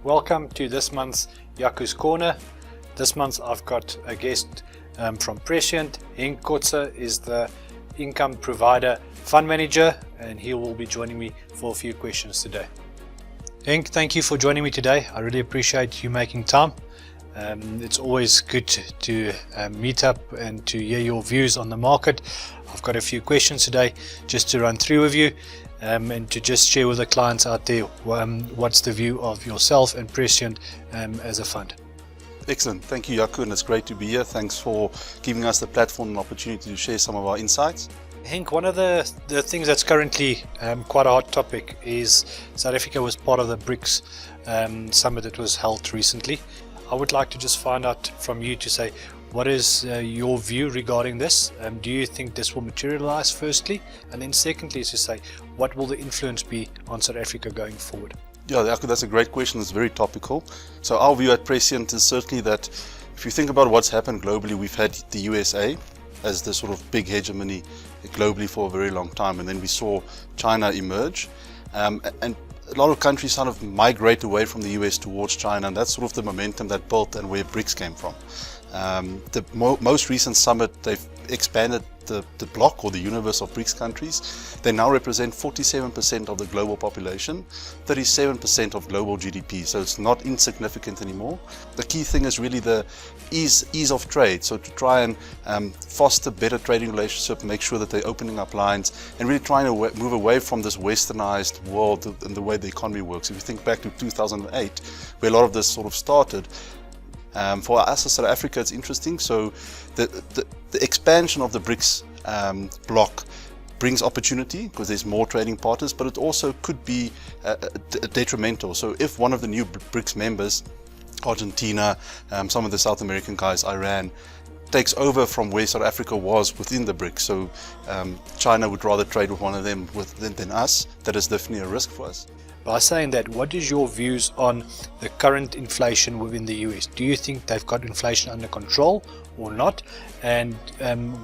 Welcome to this month's Jaco's Corner. This month I've got a guest from Prescient. Henk Kotze is the income provider fund manager, and he will be joining me for a few questions today. Henk, thank you for joining me today. I really appreciate you making time. It's always good to meet up and to hear your views on the market. I've got a few questions today just to run through with you and to just share with the clients out there what's the view of yourself and Prescient as a fund. Excellent. Thank you, Jaco, and it's great to be here. Thanks for giving us the platform and opportunity to share some of our insights. Henk, one of the things that's currently quite a hot topic is South Africa was part of the BRICS summit that was held recently. I would like to just find out from you to say, what is your view regarding this? Do you think this will materialize firstly? And then secondly is to say, what will the influence be on South Africa going forward? Yeah, that's a great question. It's very topical. So our view at Prescient is certainly that if you think about what's happened globally, we've had the USA as the sort of big hegemony globally for a very long time. And then we saw China emerge. And a lot of countries kind of migrate away from the US towards China, and that's sort of the momentum that built and where BRICS came from. The most recent summit, they've expanded the bloc or the universe of BRICS countries. They now represent 47% of the global population, 37% of global GDP, so it's not insignificant anymore. The key thing is really the ease of trade, so to try and foster better trading relationships, make sure that they're opening up lines and really trying to move away from this westernized world and the way the economy works. If you think back to 2008, where a lot of this sort of started, for us as South Africa, it's interesting. So the expansion of the BRICS bloc brings opportunity because there's more trading partners, but it also could be detrimental. So if one of the new BRICS members, Argentina, some of the South American guys, Iran, takes over from where South Africa was within the BRICS, so China would rather trade with one of them than us, that is definitely a risk for us. By saying that, what is your views on the current inflation within the US? Do you think they've got inflation under control or not? And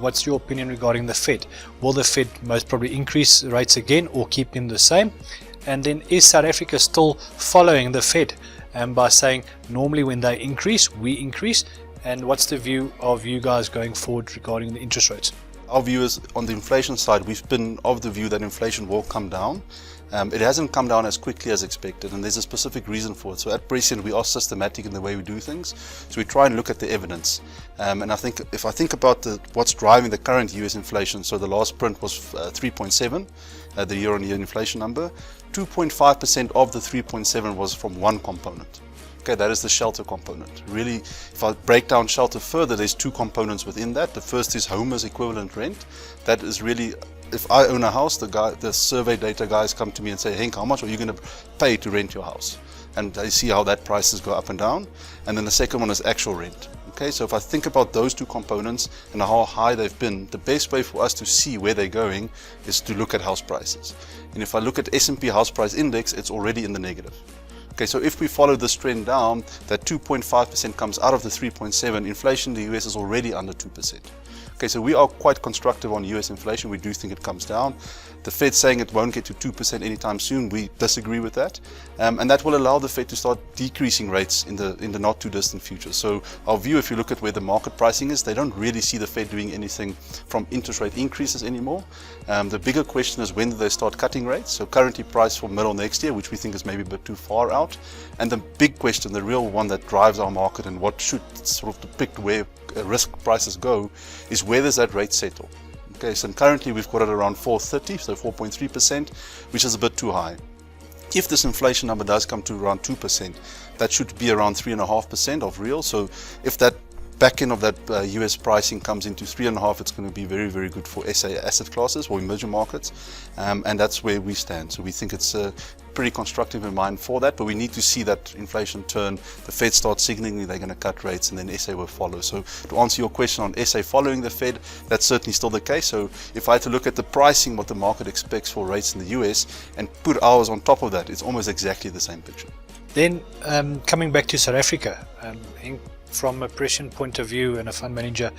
what's your opinion regarding the Fed? Will the Fed most probably increase rates again or keep them the same? And then is South Africa still following the Fed by saying normally when they increase, we increase? And what's the view of you guys going forward regarding the interest rates? Our view is on the inflation side, we've been of the view that inflation will come down. It hasn't come down as quickly as expected, and there's a specific reason for it. So at Prescient, we are systematic in the way we do things. So we try and look at the evidence. And I think if I think about what's driving the current US inflation, so the last print was 3.7, the year-on-year inflation number. 2.5% of the 3.7 was from one component. Okay, that is the shelter component. Really, if I break down shelter further, there's two components within that. The first is homeowner's equivalent rent. That is really, if I own a house, the survey data guys come to me and say, Henk, how much are you going to pay to rent your house? And they see how that prices go up and down. And then the second one is actual rent. Okay, so if I think about those two components and how high they've been, the best way for us to see where they're going is to look at house prices. And if I look at S&P house price index, it's already in the negative. Okay, so if we follow this trend down, that 2.5% comes out of the 3.7, inflation in the US is already under 2%. Okay, so we are quite constructive on US inflation. We do think it comes down. The Fed's saying it won't get to 2% anytime soon. We disagree with that. And that will allow the Fed to start decreasing rates in the not too distant future. So our view, if you look at where the market pricing is, they don't really see the Fed doing anything from interest rate increases anymore. The bigger question is when do they start cutting rates? So currently priced for middle next year, which we think is maybe a bit too far out. And the big question, the real one that drives our market and what should sort of depict where risk prices go, is where does that rate settle? Okay, so currently we've got it around 4.30, so 4.3%, which is a bit too high. If this inflation number does come to around 2%, that should be around 3.5% of real. So if that back end of that US pricing comes into 3.5, it's going to be very, very good for SA asset classes or emerging markets. And that's where we stand. So we think it's pretty constructive in mind for that, but we need to see that inflation turn. The Fed starts signaling they're going to cut rates, and then SA will follow. So to answer your question on SA following the Fed, that's certainly still the case. So if I had to look at the pricing, what the market expects for rates in the US, and put ours on top of that, it's almost exactly the same picture. Then coming back to South Africa, from a Prescient point of view and a fund manager,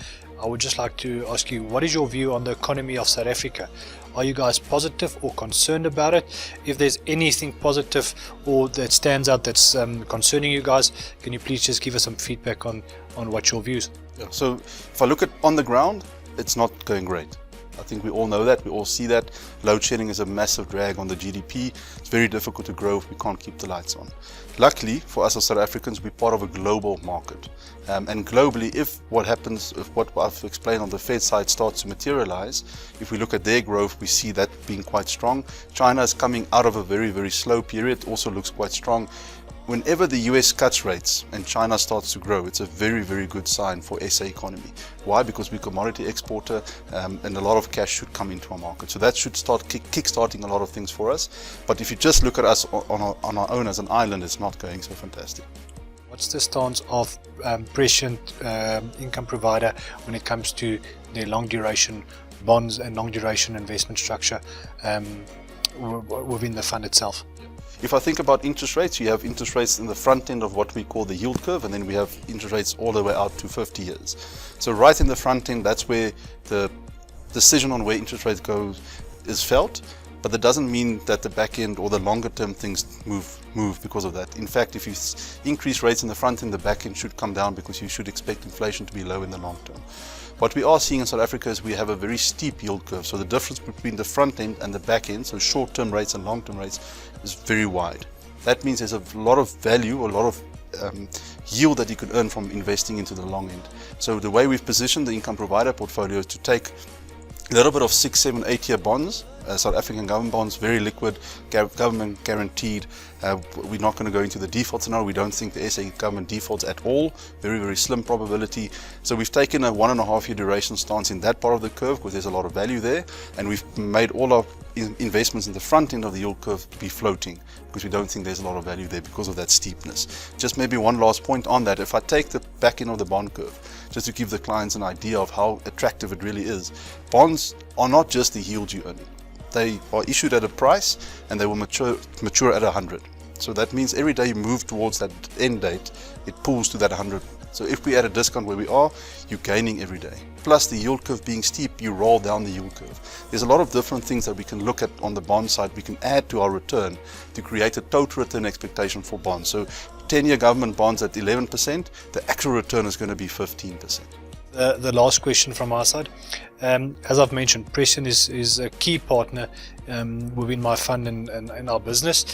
I would just like to ask you, what is your view on the economy of South Africa? Are you guys positive or concerned about it? If there's anything positive or that stands out that's concerning you guys, can you please just give us some feedback on what your views? Yeah, so if I look at on the ground, it's not going great. I think we all know that, we all see that. Load shedding is a massive drag on the GDP. It's very difficult to grow if we can't keep the lights on. Luckily for us as South Africans, we're part of a global market. And globally, if what happens, if what I've explained on the Fed side starts to materialize, if we look at their growth, we see that being quite strong. China is coming out of a very, very slow period, also looks quite strong. Whenever the US cuts rates and China starts to grow, it's a very, very good sign for SA economy. Why? Because we're a commodity exporter and a lot of cash should come into our market. So that should start kick-starting a lot of things for us. But if you just look at us on our own as an island, it's not going so fantastic. What's the stance of Prescient income provider when it comes to their long duration bonds and long duration investment structure within the fund itself? If I think about interest rates, you have interest rates in the front end of what we call the yield curve, and then we have interest rates all the way out to 50 years. So right in the front end, that's where the decision on where interest rates goes is felt, but that doesn't mean that the back end or the longer term things move because of that. In fact, if you increase rates in the front end, the back end should come down because you should expect inflation to be low in the long term. What we are seeing in South Africa is we have a very steep yield curve. So the difference between the front end and the back end, so short-term rates and long-term rates, is very wide. That means there's a lot of value, a lot of yield that you could earn from investing into the long end. So the way we've positioned the income provider portfolio is to take a little bit of 6, 7, 8 year bonds, South African government bonds, very liquid, government guaranteed. We're not going to go into the default scenario. We don't think the SA government defaults at all. Very, very slim probability. So we've taken a 1.5 year duration stance in that part of the curve because there's a lot of value there. And we've made all our investments in the front end of the yield curve to be floating because we don't think there's a lot of value there because of that steepness. Just maybe one last point on that. If I take the back end of the bond curve, just to give the clients an idea of how attractive it really is, bonds are not just the yield you earn. They are issued at a price and they will mature at 100. So that means every day you move towards that end date, it pulls to that 100. So if we add a discount where we are, you're gaining every day. Plus the yield curve being steep, you roll down the yield curve. There's a lot of different things that we can look at on the bond side. We can add to our return to create a total return expectation for bonds. So 10-year government bonds at 11%, the actual return is going to be 15%. The last question from our side. As I've mentioned, Prescient is a key partner within my fund and our business.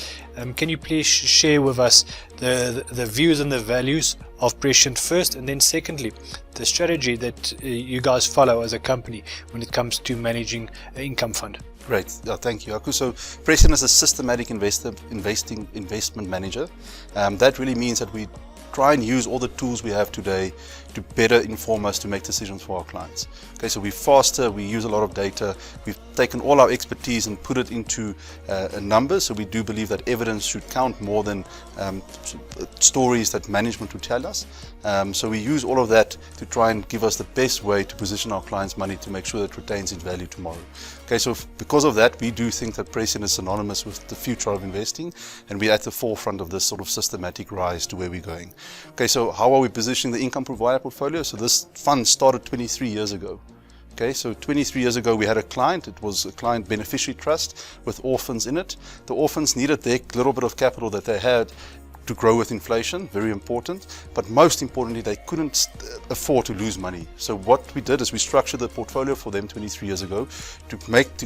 Can you please share with us the views and the values of Prescient first, and then secondly, the strategy that you guys follow as a company when it comes to managing an income fund? Great, thank you, Jaco. So Prescient is a systematic investment manager. That really means that we try and use all the tools we have today to better inform us to make decisions for our clients. Okay, so we're faster, we use a lot of data, we've taken all our expertise and put it into a number, so we do believe that evidence should count more than stories that management would tell us. So we use all of that to try and give us the best way to position our clients' money to make sure that it retains its value tomorrow. Okay, so because of that, we do think that Prescient is synonymous with the future of investing, and we're at the forefront of this sort of systematic rise to where we're going. Okay, so how are we positioning the income provider portfolio? So this fund started 23 years ago. Okay, so 23 years ago we had a client. It was a client beneficiary trust with orphans in it. The orphans needed their little bit of capital that they had to grow with inflation, very important, but most importantly they couldn't afford to lose money. So what we did is we structured the portfolio for them 23 years ago to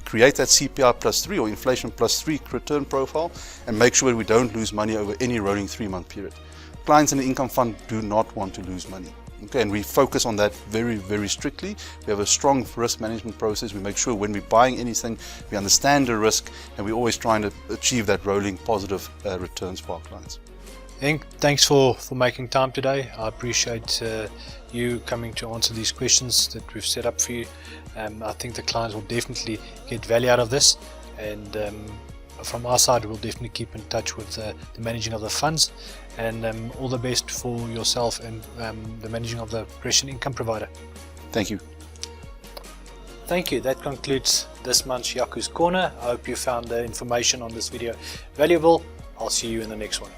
create that CPI plus 3 or inflation plus 3 return profile and make sure we don't lose money over any rolling 3-month period. Clients in the income fund do not want to lose money. Okay, and we focus on that very, very strictly. We have a strong risk management process. We make sure when we're buying anything, we understand the risk, and we're always trying to achieve that rolling positive returns for our clients. Henk, thanks for making time today. I appreciate you coming to answer these questions that we've set up for you. I think the clients will definitely get value out of this, and from our side we'll definitely keep in touch with the managing of the funds, and all the best for yourself and the managing of the Prescient income provider. Thank you. Thank you. That concludes this month's Jaco's Corner. I hope you found the information on this video valuable. I'll see you in the next one.